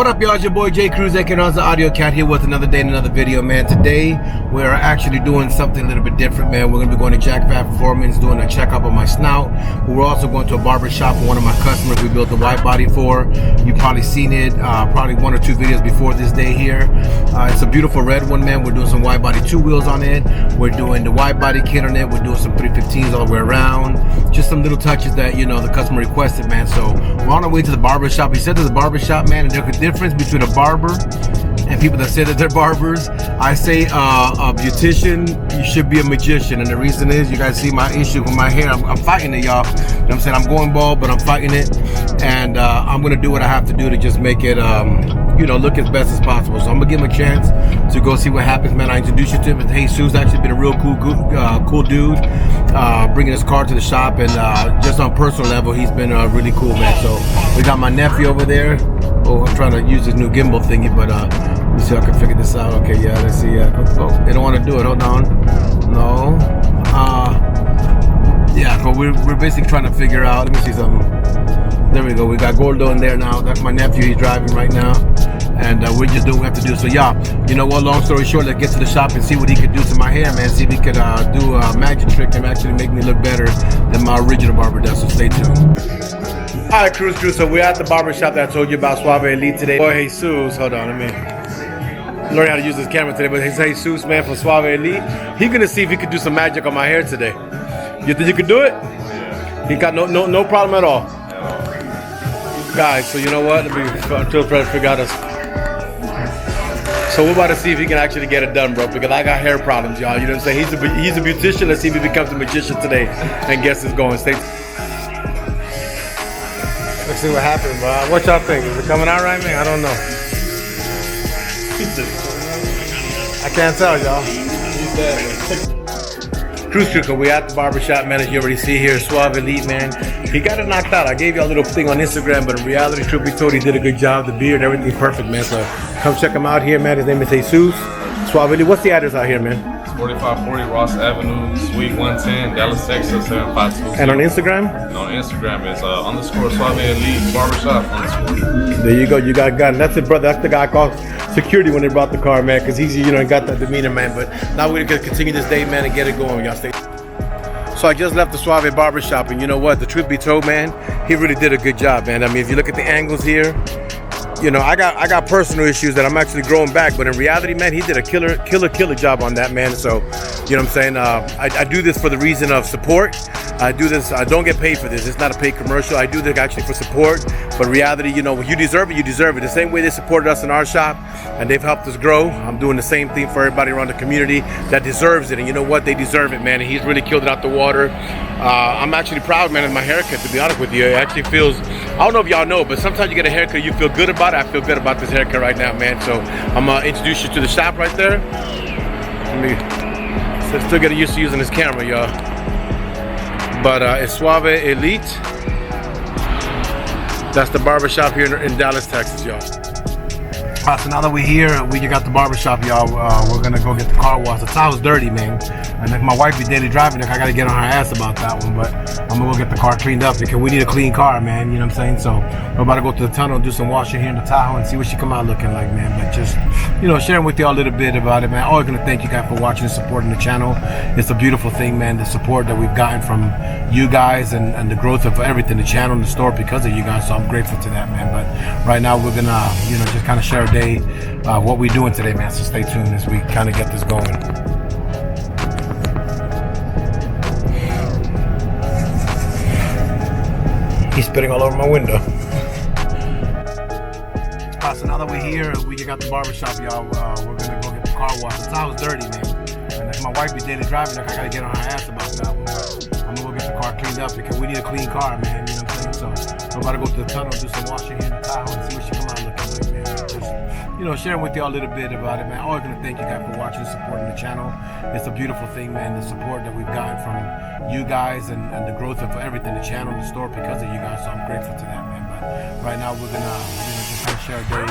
What up, y'all? It's your boy J Cruz, aka the Audio Cat, here with another day and another video, man. Today we are actually doing something a little bit different, man. We're gonna be going to Jackpot Performance, doing a checkup of my snout. We're also going to a barbershop for one of my customers we built the white body for. You've probably seen it, probably one or two videos before this day here. It's a beautiful red one, man. We're doing some white body 2 wheels on it. We're doing the white body kit on it. We're doing some 315s all the way around. Just some little touches that, you know, the customer requested, man. So we're on our way to the barbershop. He said there's a barbershop, man, and there's a difference between a barber and people that say that they're barbers. I say a beautician, you should be a magician, and the reason is, you guys see my issue with my hair. I'm fighting it, y'all. You know what I'm saying? I'm going bald, but I'm fighting it, and I'm gonna do what I have to do to just make it, you know, look as best as possible. So I'm gonna give him a chance to go see what happens, man. I introduced you to him. Jesus actually been a real cool dude, bringing his car to the shop, and just on personal level, he's been really cool, man. So we got my nephew over there. Oh, I'm trying to use this new gimbal thingy, but let me see if I can figure this out. Okay, yeah, let's see. Oh, they don't want to do it. Hold on. No. Yeah, but we're basically trying to figure out. Let me see something. There we go. We got Gordo in there now. That's my nephew. He's driving right now, and we're just doing what we have to do. So yeah, you know what? Long story short, let's get to the shop and see what he could do to my hair, man. See if he could do a magic trick and actually make me look better than my original barber does. So stay tuned. Alright, crew, so we're at the barbershop that I told you about, Suave Elite today. Boy, Jesus, hold on, let me learn how to use this camera today, but Jesus, man, from Suave Elite, he's gonna see if he could do some magic on my hair today. You think you could do it? He got no problem at all. Guys, so you know what? Let me try to figure out this. So we're about to see if he can actually get it done, bro, because I got hair problems, y'all. You know what I'm saying? He's a beautician. Let's see if he becomes a magician today and gets this going. Stay. Let's see what happens, bro. What y'all think? Is it coming out right, man? I don't know. I can't tell, y'all. Cruise Trooper, we at the barbershop, man. As you already see here, Suave Elite, man. He got it knocked out. I gave y'all a little thing on Instagram, but in reality, truth be told, he did a good job. The beard, everything's perfect, man. So come check him out here, man. His name is Jesus. Suave Elite. What's the address out here, man? 4540 Ross Avenue, Suite 110, Dallas, Texas, 752. And on Instagram? And on Instagram, it's _Suave Elite Barbershop _. There you go. You got it. That's it, brother. That's the guy I called security when they brought the car, man, because he's, you know, got that demeanor, man. But now we're gonna continue this day, man, and get it going. Y'all stay. So I just left the Suave barbershop, and you know what? The truth be told, man, he really did a good job, man. I mean, if you look at the angles here, you know, I got personal issues that I'm actually growing back, but in reality, man, he did a killer job on that, man. So, you know what I'm saying? I do this for the reason of support. I do this, I don't get paid for this. It's not a paid commercial. I do this actually for support. But in reality, you know, when you deserve it, you deserve it. The same way they supported us in our shop and they've helped us grow, I'm doing the same thing for everybody around the community that deserves it. And you know what? They deserve it, man. And he's really killed it out the water. I'm actually proud, man, of my haircut, to be honest with you. It actually feels, I don't know if y'all know, but sometimes you get a haircut, you feel good about it. I feel good about this haircut right now, man. So I'm gonna introduce you to the shop right there. Let me still getting used to using this camera, y'all. But it's Suave Elite. That's the barbershop here in Dallas, Texas, y'all. So now that we're here, we got the barbershop, y'all. We're gonna go get the car washed. The tile's dirty, man. And if my wife be daily driving, I gotta get on her ass about that one. But I'm gonna go get the car cleaned up because we need a clean car, man. You know what I'm saying? So we're about to go to the tunnel and do some washing here in the Tahoe and see what she come out looking like, man. But just, you know, sharing with y'all a little bit about it, man. Always gonna thank you guys for watching and supporting the channel. It's a beautiful thing, man. The support that we've gotten from you guys and the growth of everything, the channel and the store, because of you guys. So I'm grateful to that, man. But right now we're gonna, you know, just kind of share a day, what we're doing today, man. So stay tuned as we kind of get this going. He's spitting all over my window. So now that we're here, we got the barbershop, y'all. We're gonna go get the car washed. The tile's dirty, man. And if my wife be daily driving, I gotta get on her ass about that one. But I'm gonna go get the car cleaned up because we need a clean car, man. You know what I'm saying? So we're about to go to the tunnel, do some washing here in the Tahoe and see what she come out looking like, man. Just, you know, sharing with y'all a little bit about it, man. Always gonna thank you guys for watching and supporting the channel. It's a beautiful thing, man. The support that we've gotten from you guys and the growth of everything, the channel and the store, because of you guys. So I'm grateful to that, man. But right now we're gonna, you know, just kind of share a day,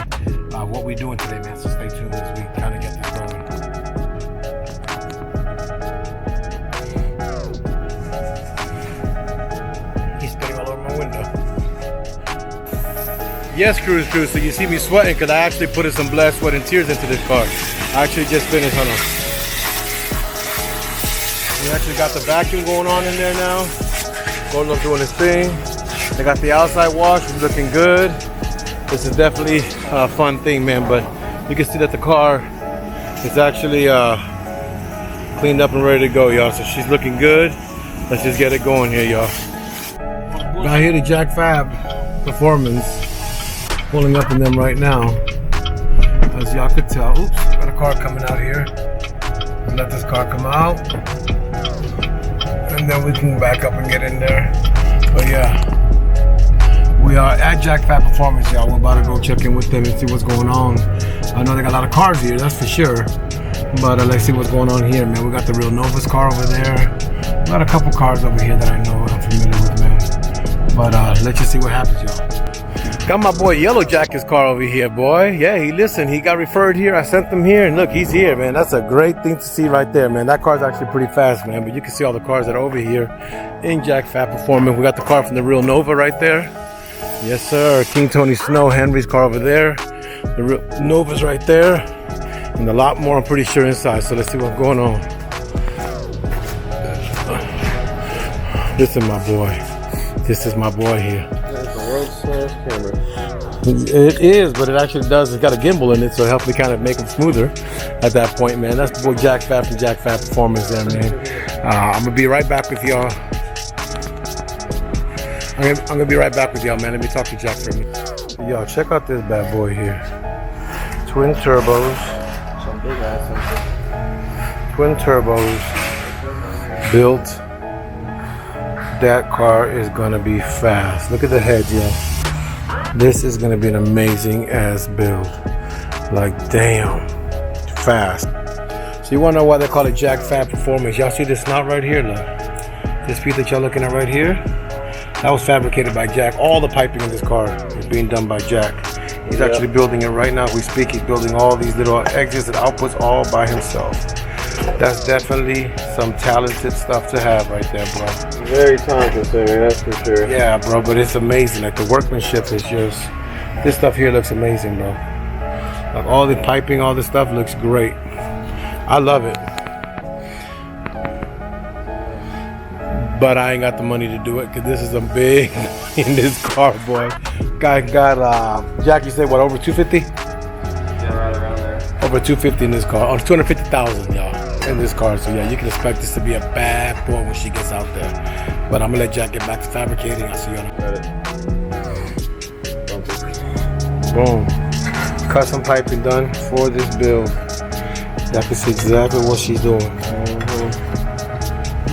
what we're doing today, man. So stay tuned as we kind of get this going. He's spitting all over my window. Yes, Cruise. So you see me sweating because I actually put in some blood, sweat, and tears into this car. I actually just finished, hold on. We actually got the vacuum going on in there now. Gordon's doing his thing. They got the outside wash, it's looking good. This is definitely a fun thing, man, but you can see that the car is actually cleaned up and ready to go, y'all. So she's looking good. Let's just get it going here, y'all. Got here the Jackfab Performance. Pulling up in them right now. As y'all could tell. Oops, got a car coming out here. Let this car come out. And then we can back up and get in there. But yeah, we are at Jackpot Performance, y'all. We're about to go check in with them and see what's going on. I know they got a lot of cars here, that's for sure. But let's see what's going on here, man. We got the Real Nova's car over there. We got a couple cars over here that I know I'm familiar with, man. But let's just see what happens, y'all. Got my boy Yellow Jacket's car over here, boy. Yeah, he got referred here. I sent him here, and look, he's here, man. That's a great thing to see right there, man. That car's actually pretty fast, man. But you can see all the cars that are over here in Jackpot Performance. We got the car from the Real Nova right there. Yes, sir. King Tony Snow, Henry's car over there. The Real Nova's right there, and a lot more, I'm pretty sure, inside. So let's see what's going on. This is my boy. This is my boy here. Camera. It is, but it actually does. It's got a gimbal in it, so it helps me kind of make them smoother at that point, man. That's the boy Jack Fab from Jackpot Performance there, man. I'm gonna be right back with y'all. I'm gonna be right back with y'all, man. Let me talk to Jack for a minute. Y'all, check out this bad boy here. Twin turbos. Some big ass. Twin turbos. Built. That car is gonna be fast. Look at the head, yo. This is gonna be an amazing ass build. Like, damn, fast. So you wanna know why they call it Jackfab Performance? Y'all see this snout right here? Look, this piece that y'all looking at right here, that was fabricated by Jack. All the piping in this car is being done by Jack. He's actually building it right now. We speak. He's building all these little exits and outputs all by himself. That's definitely some talented stuff to have right there, bro. Very time consuming, that's for sure. Yeah, bro, but it's amazing. Like, the workmanship is just, this stuff here looks amazing, bro. Like, all the piping, all this stuff looks great. I love it. But I ain't got the money to do it, because this is a big in this car, boy. Guy got, Jack, you said what, over 250? Yeah, right around there. Over 250 in this car. Oh, 250,000, y'all, in this car. So yeah, you can expect this to be a bad boy when she gets out there. But I'm gonna let Jack get back to fabricating. I'll see you on the boom. Custom piping done for this build. Y'all can see exactly what she's doing.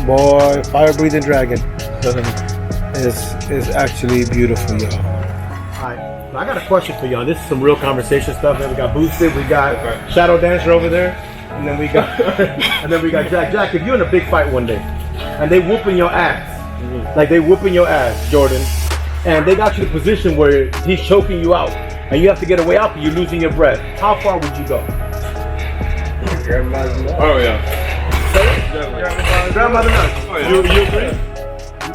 Boy, fire breathing dragon. is actually beautiful, y'all. Alright, I got a question for y'all. This is some real conversation stuff. Then we got Boosted, we got Shadow Dancer over there, and then we got Jack. Jack, if you're in a big fight one day and they whooping your ass, like they whooping your ass, Jordan, and they got you in a position where he's choking you out and you have to get away out because you're losing your breath, how far would you go? Oh yeah. Grandmother nuts. Oh, yeah. You agree?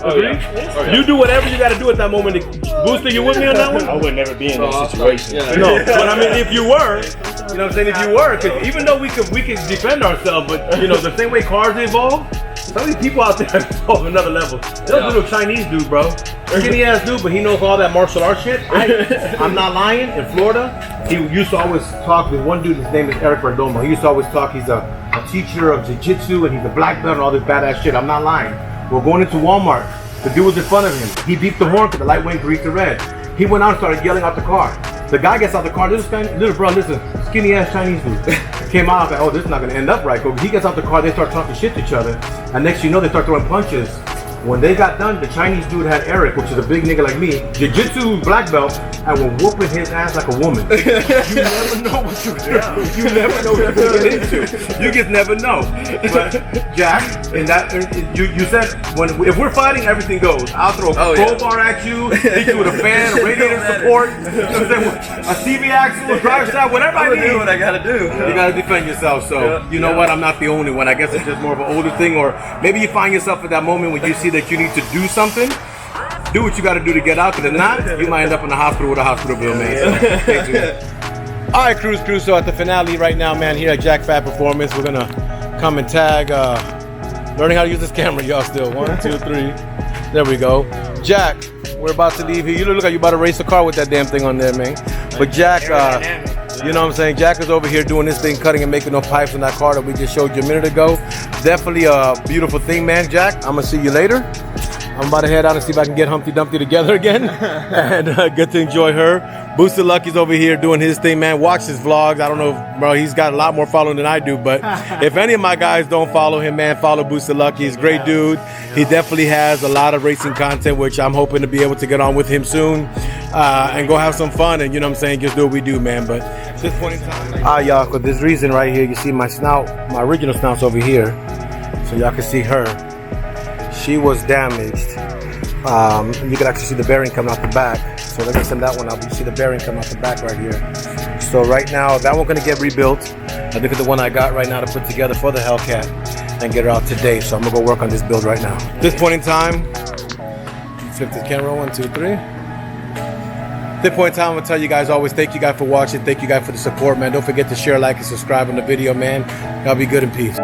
Agree? Yeah. You do whatever you got to do at that moment. Booster, you with me on that one? I would never be in that situation. No, but I mean, if you were, you know what I'm saying? If you were, because even though we can defend ourselves, but you know, the same way cars evolve, some of these people out there evolve another level. There's a little Chinese dude, bro. Skinny ass dude, but he knows all that martial arts shit. I'm not lying. In Florida, he used to always talk with one dude. His name is Eric Perdomo. He used to always talk. He's a teacher of jiu-jitsu and he's a black belt and all this badass shit. I'm not lying. We're going into Walmart. The dude was in front of him. He beeped the horn because the light went green to red. He went out and started yelling out the car. The guy gets out the car. Little bro, listen, skinny ass Chinese dude came out. Like, oh, this is not gonna end up right. But he gets out the car. They start talking shit to each other, and next you know they start throwing punches. When they got done, the Chinese dude had Eric, which is a big nigga like me, jiu-jitsu black belt, and were whooping his ass like a woman. You never know what you do. You never know what you're gonna get into. You just never know. But Jack, in that you said if we're fighting, everything goes. I'll throw a crowbar at you, hit you with a fan, a radiator support, a CV axle, a drive shaft, whatever I need. Do what I gotta do. You gotta defend yourself. So you know what? I'm not the only one. I guess it's just more of an older thing, or maybe you find yourself at that moment when you see that you need to do something. do what you got to do to get out, because if not, you might end up in the hospital with a hospital bill, man. So, stay tuned. All right, crew. So at the finale right now, man, here at Jackpot Performance, we're gonna come and tag. Learning how to use this camera, y'all. Still 1, 2, 3. There we go. Jack, we're about to leave here. You look like you about to race a car with that damn thing on there, man. But Jack, you know what I'm saying? Jack is over here doing this thing, cutting and making those pipes in that car that we just showed you a minute ago. Definitely a beautiful thing, man. Jack, I'm gonna see you later. I'm about to head out and see if I can get Humpty Dumpty together again and get to enjoy her. Boosted Lucky's over here doing his thing, man. Watch his vlogs. I don't know, bro, he's got a lot more following than I do, but if any of my guys don't follow him, man, follow Boosted Lucky. He's a great dude. He definitely has a lot of racing content, which I'm hoping to be able to get on with him soon and go have some fun and, you know what I'm saying, just do what we do, man. But at this point in time, y'all, for this reason right here, you see my snout, my original snout's over here, so y'all can see her. She was damaged. You can actually see the bearing coming out the back. So let me send that one out. You see the bearing coming out the back right here. So right now, that one's gonna get rebuilt. I look at the one I got right now to put together for the Hellcat and get her out today. So I'm gonna go work on this build right now. At this point in time, flip the camera, 1, 2, 3. At this point in time, I'm gonna tell you guys always, thank you guys for watching. Thank you guys for the support, man. Don't forget to share, like, and subscribe on the video, man. Y'all be good in peace.